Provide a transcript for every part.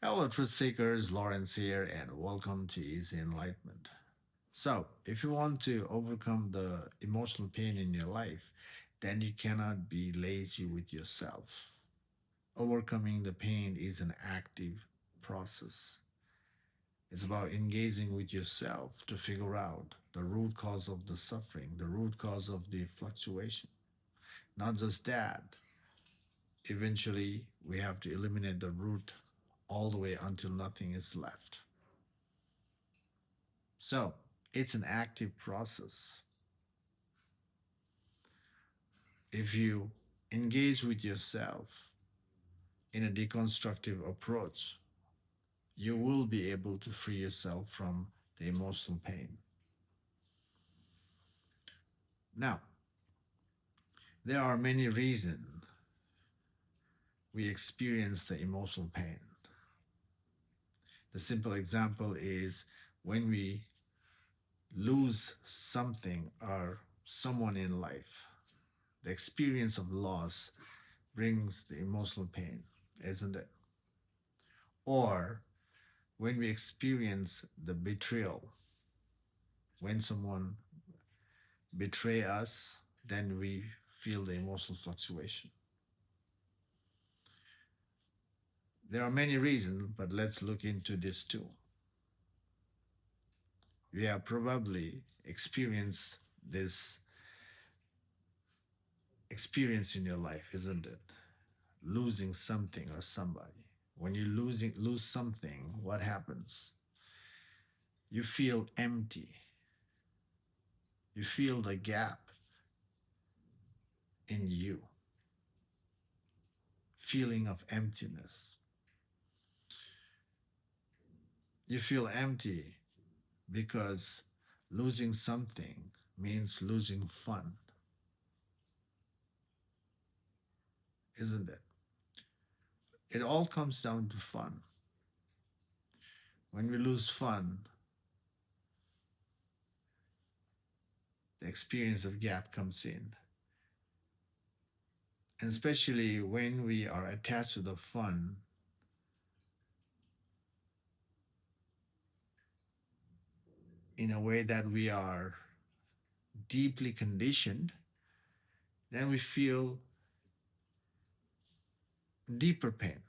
Hello, truth seekers. Lawrence here, and welcome to Easy Enlightenment. So, if you want to overcome the emotional pain in your life, then you cannot be lazy with yourself. Overcoming the pain is an active process. It's about engaging with yourself to figure out the root cause of the suffering, the root cause of the fluctuation. Not just that, eventually we have to eliminate the root all the way until nothing is left. So it's an active process. If you engage with yourself in a deconstructive approach, you will be able to free yourself from the emotional pain. Now, there are many reasons we experience the emotional pain. The simple example is when we lose something or someone in life. The experience of loss brings the emotional pain, isn't it? Or when we experience the betrayal, when someone betray us, then we feel the emotional fluctuation. There are many reasons, but let's look into this too. You have probably experienced this experience in your life, isn't it? Losing something or somebody. When you lose something, what happens? You feel empty. You feel the gap in you, feeling of emptiness. You feel empty because losing something means losing fun, isn't it? It all comes down to fun. When we lose fun, the experience of gap comes in. And especially when we are attached to the fun, in a way that we are deeply conditioned, then we feel deeper pain.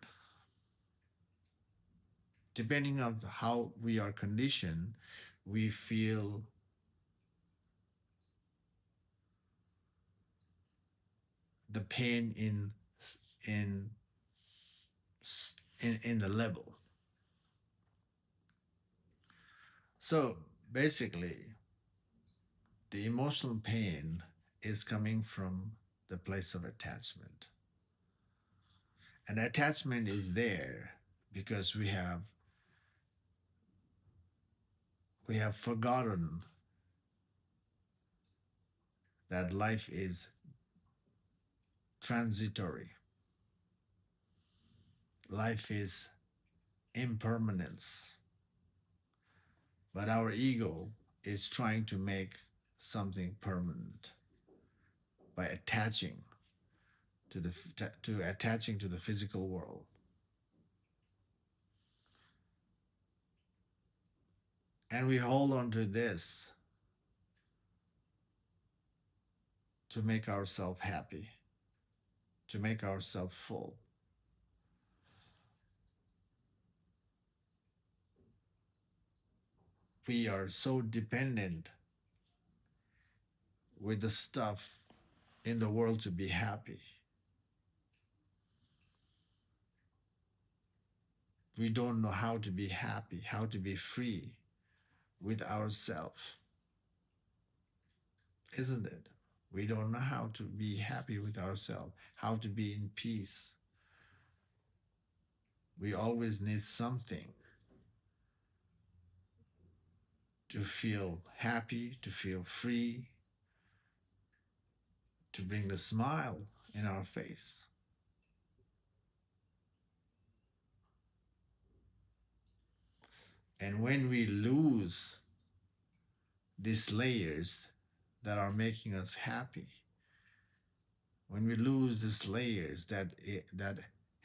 Depending on how we are conditioned, we feel the pain in in the level. So basically, the emotional pain is coming from the place of attachment. And attachment is there because we have forgotten that life is transitory. Life is impermanence. But our ego is trying to make something permanent by attaching to the physical world. And we hold on to this to make ourselves happy, to make ourselves full. We are so dependent with the stuff in the world to be happy. We don't know how to be happy, how to be free with ourselves, isn't it? We don't know how to be happy with ourselves, how to be in peace. We always need something to feel happy, to feel free, to bring the smile in our face. And when we lose these layers that are making us happy, when we lose these layers that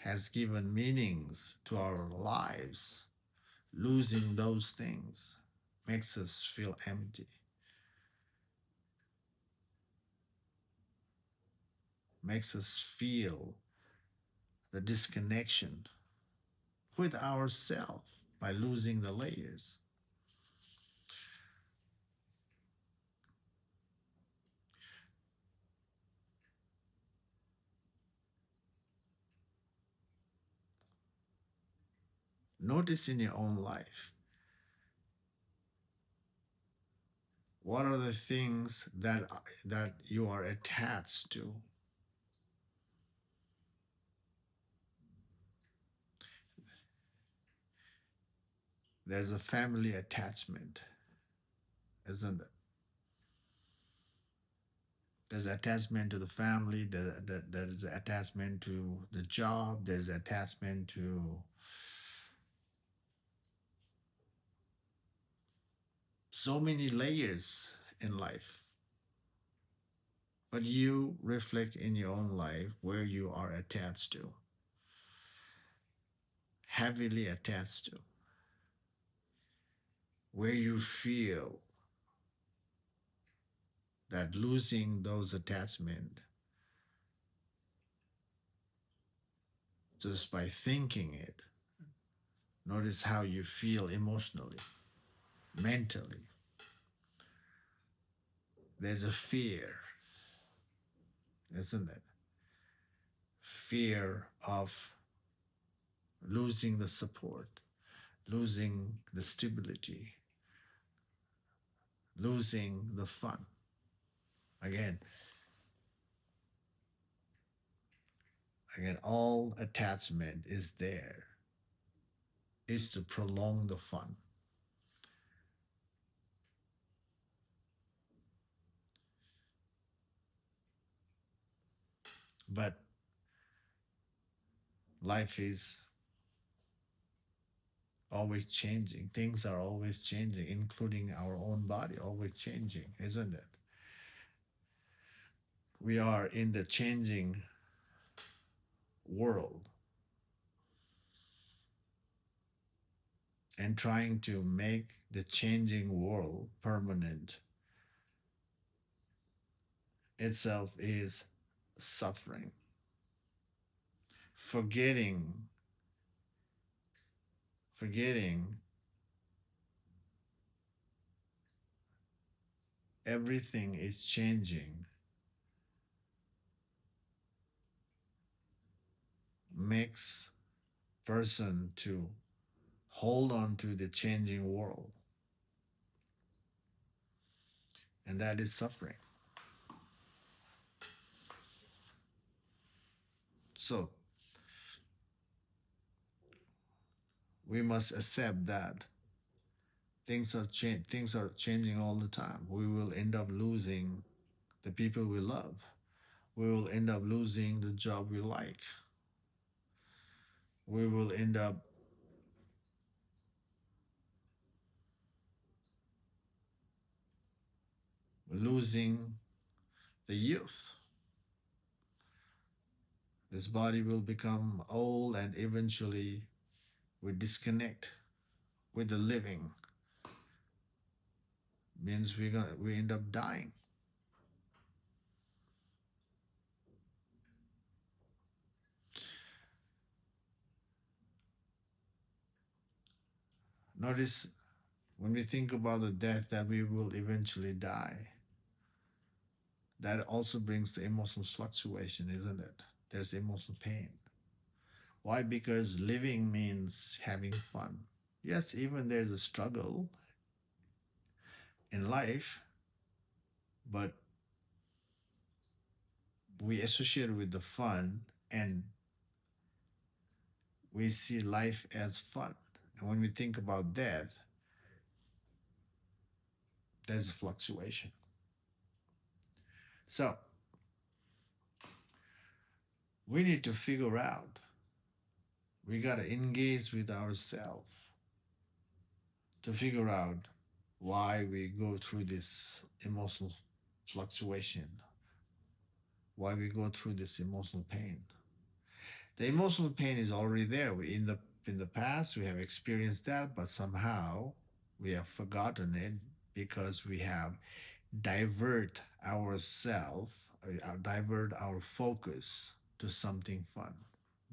has given meanings to our lives, losing those things makes us feel empty, makes us feel the disconnection with ourselves by losing the layers. Notice in your own life, what are the things that you are attached to? There's a family attachment, isn't it? There's attachment to the family, there's attachment to the job, there's attachment to so many layers in life. But you reflect in your own life where you are attached to, heavily attached to, where you feel that losing those attachment just by thinking it. Notice how you feel emotionally, mentally. There's a fear, isn't it? Fear of losing the support, losing the stability, losing the fun. Again, all attachment is there, is to prolong the fun. But life is always changing. Things are always changing, including our own body, always changing, isn't it? We are in the changing world and trying to make the changing world permanent itself is suffering. Forgetting, forgetting everything is changing makes person to hold on to the changing world, and that is suffering. So we must accept that things are changing all the time. We will end up losing the people we love. We will end up losing the job we like. We will end up losing the youth. This body will become old and eventually we disconnect with the living. Means we end up dying. Notice when we think about the death that we will eventually die, that also brings the emotional fluctuation, isn't it? There's emotional pain. Why? Because living means having fun. Yes, even there's a struggle in life, but we associate with the fun and we see life as fun. And when we think about death, there's a fluctuation. So we need to figure out, we got to engage with ourselves to figure out why we go through this emotional fluctuation, why we go through this emotional pain. The emotional pain is already there. In the past we have experienced that, but somehow we have forgotten it because we have divert ourselves, divert our focus to something fun.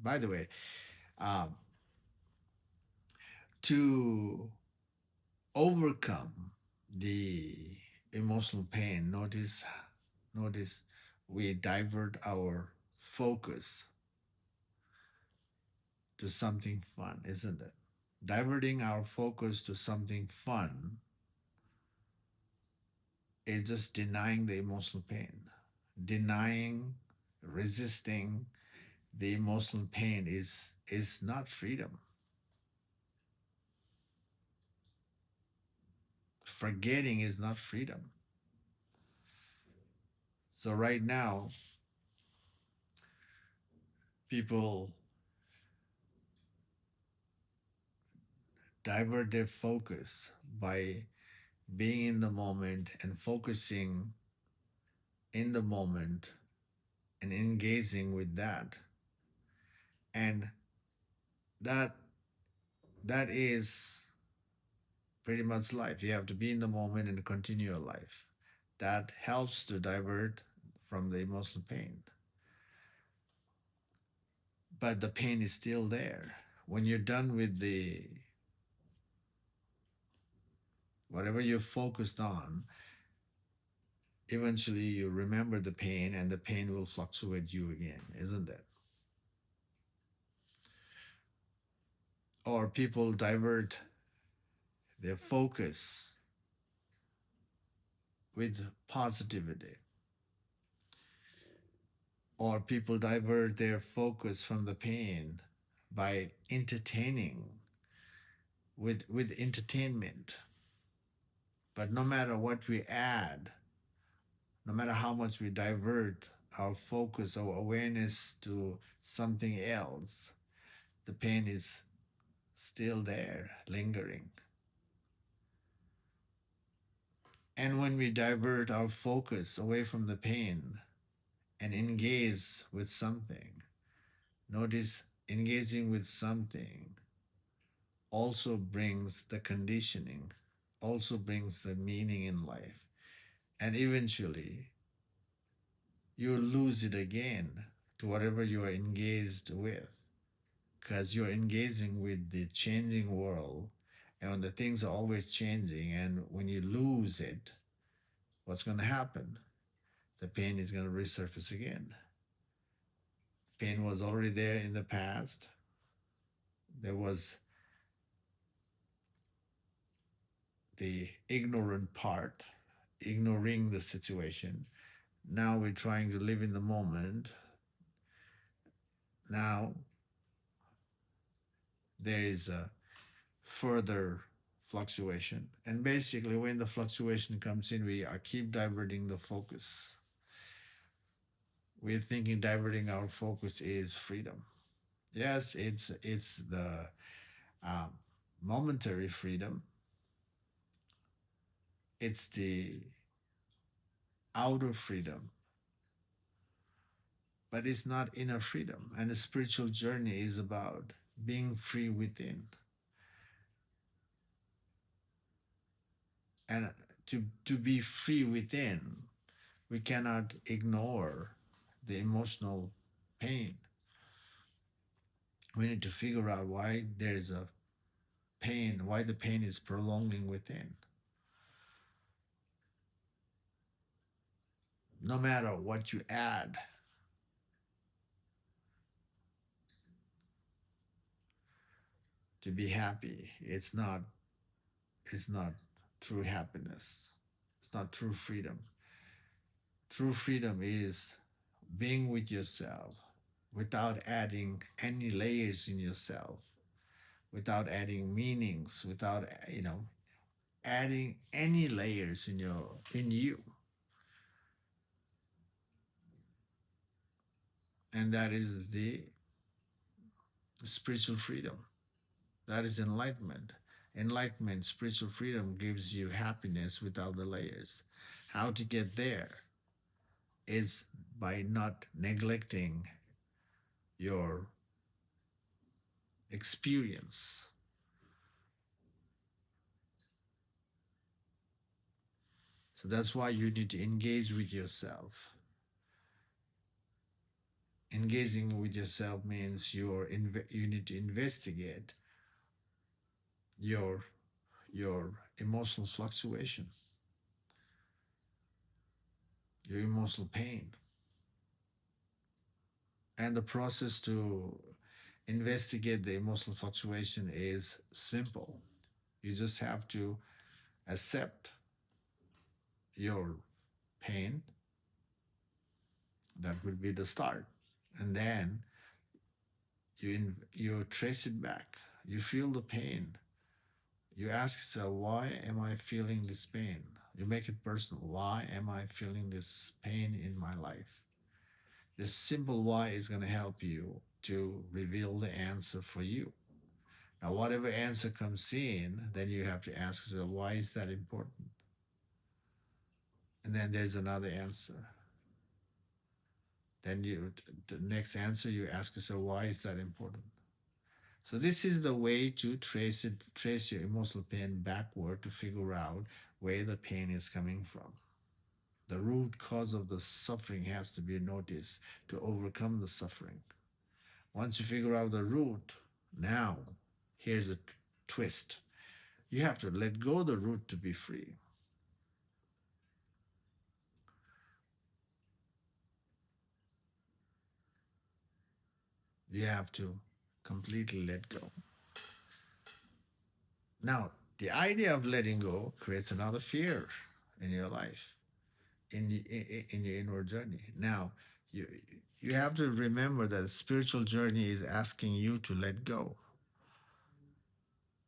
By the way, um, to overcome the emotional pain, notice we divert our focus to something fun, isn't it? Diverting our focus to something fun is just denying the emotional pain, denying, resisting the emotional pain is not freedom. Forgetting is not freedom. So right now, people divert their focus by being in the moment and focusing in the moment and engaging with that. And that that is pretty much life. You have to be in the moment and continue your life. That helps to divert from the emotional pain. But the pain is still there. When you're done with the whatever you're focused on, eventually you remember the pain and the pain will fluctuate you again, isn't it? Or people divert their focus with positivity, or people divert their focus from the pain by entertaining with entertainment. But no matter what we add, no matter how much we divert our focus or awareness to something else, the pain is still there, lingering. And when we divert our focus away from the pain and engage with something, notice engaging with something also brings the conditioning, also brings the meaning in life. And eventually, you lose it again to whatever you are engaged with because you're engaging with the changing world and when the things are always changing. And when you lose it, what's going to happen? The pain is going to resurface again. Pain was already there in the past. There was the ignorant part, ignoring the situation. Now we're trying to live in the moment. Now there is a further fluctuation. And basically, when the fluctuation comes in, we are keep diverting the focus. We're thinking diverting our focus is freedom. Yes, it's the um, momentary freedom. It's the outer freedom, but it's not inner freedom. And the spiritual journey is about being free within. And to be free within, we cannot ignore the emotional pain. We need to figure out why there's a pain, why the pain is prolonging within. No matter what you add to be happy, it's not true happiness. It's not true freedom. True freedom is being with yourself without adding any layers in yourself, without adding meanings, without adding any layers in you. And that is the spiritual freedom. That is enlightenment. Enlightenment, spiritual freedom gives you happiness without the layers. How to get there is by not neglecting your experience. So that's why you need to engage with yourself. Engaging with yourself means you need to investigate your your emotional fluctuation, your emotional pain. And the process to investigate the emotional fluctuation is simple. You just have to accept your pain. That would be the start. And then you trace it back. You feel the pain. You ask yourself, why am I feeling this pain? You make it personal. Why am I feeling this pain in my life? This simple why is going to help you to reveal the answer for you. Now, whatever answer comes in, then you have to ask yourself, why is that important? And then there's another answer. Then the next answer, you ask yourself, why is that important? So this is the way to trace your emotional pain backward to figure out where the pain is coming from. The root cause of the suffering has to be noticed to overcome the suffering. Once you figure out the root, now here's a twist. You have to let go the root to be free. You have to completely let go. Now, the idea of letting go creates another fear in your life, in your inward journey. Now, you you have to remember that the spiritual journey is asking you to let go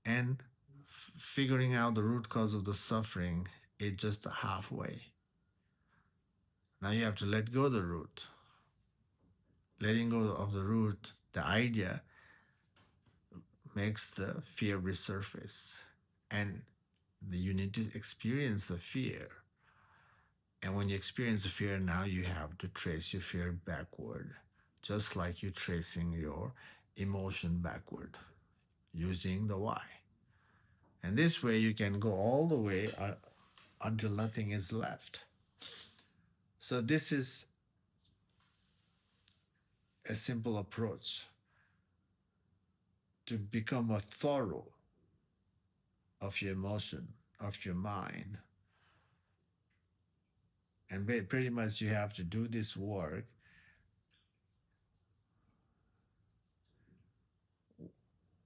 and figuring out the root cause of the suffering is just halfway. Now you have to let go the root. Letting go of the root, the idea makes the fear resurface. And you need to experience the fear. And when you experience the fear, now you have to trace your fear backward, just like you're tracing your emotion backward using the why. And this way you can go all the way until nothing is left. So this is a simple approach to become a thorough of your emotion, of your mind. And pretty much you have to do this work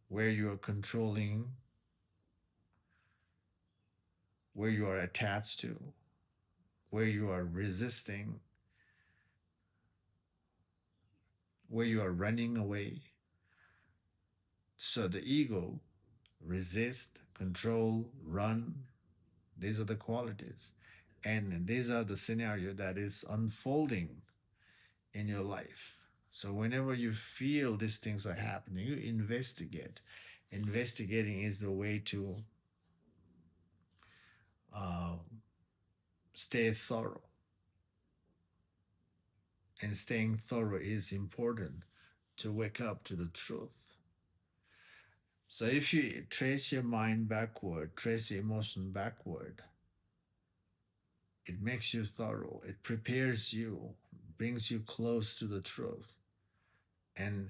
where you are controlling, where you are attached to, where you are resisting, where you are running away. So the ego, resist, control, run, these are the qualities. And these are the scenario that is unfolding in your life. So whenever you feel these things are happening, you investigate. Investigating is the way to uh, stay thorough. And staying thorough is important to wake up to the truth. So if you trace your mind backward, trace your emotion backward, it makes you thorough. It prepares you, brings you close to the truth. And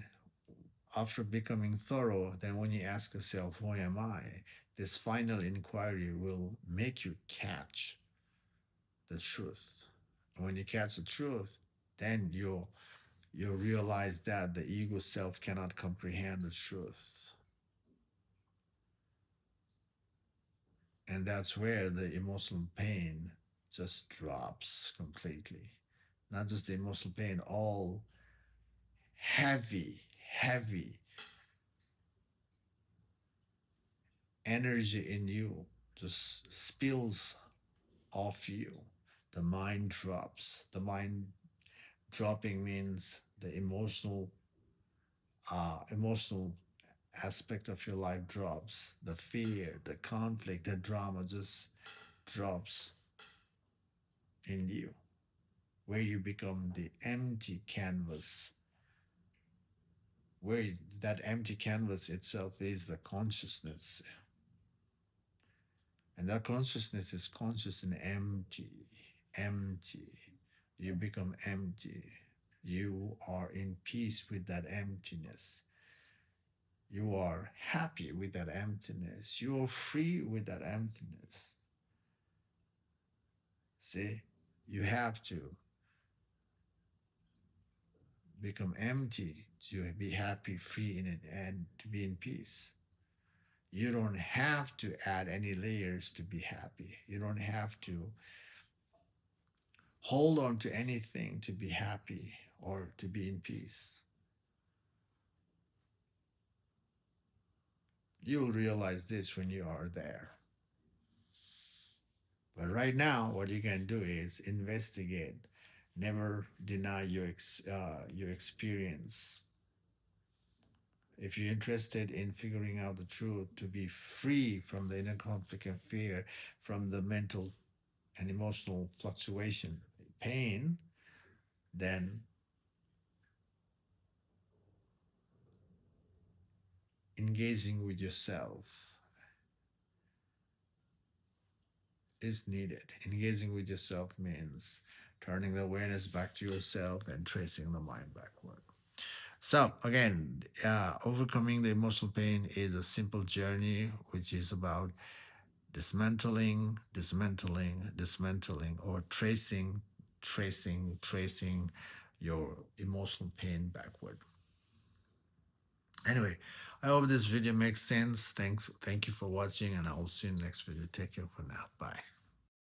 after becoming thorough, then when you ask yourself, who am I? This final inquiry will make you catch the truth. And when you catch the truth, then you'll realize that the ego self cannot comprehend the truth. And that's where the emotional pain just drops completely. Not just the emotional pain, all heavy energy in you just spills off you. The mind drops. The mind dropping means the emotional aspect of your life drops. The fear, the conflict, the drama just drops in you, where you become the empty canvas where that empty canvas itself is the consciousness, and that consciousness is conscious and empty. Empty. You become empty. You are in peace with that emptiness. You are happy with that emptiness. You are free with that emptiness. See, you have to become empty to be happy, free, and to be in peace. You don't have to add any layers to be happy. You don't have to hold on to anything to be happy or to be in peace. You will realize this when you are there. But right now, what you can do is investigate. Never deny your experience. If you're interested in figuring out the truth, to be free from the inner conflict and fear, from the mental and emotional fluctuation, pain, then engaging with yourself is needed. Engaging with yourself means turning the awareness back to yourself and tracing the mind backward. So, again, overcoming the emotional pain is a simple journey which is about dismantling, or tracing your emotional pain backward. Anyway, I hope this video makes sense. Thank you for watching, and I will see you in the next video. Take care for now. Bye.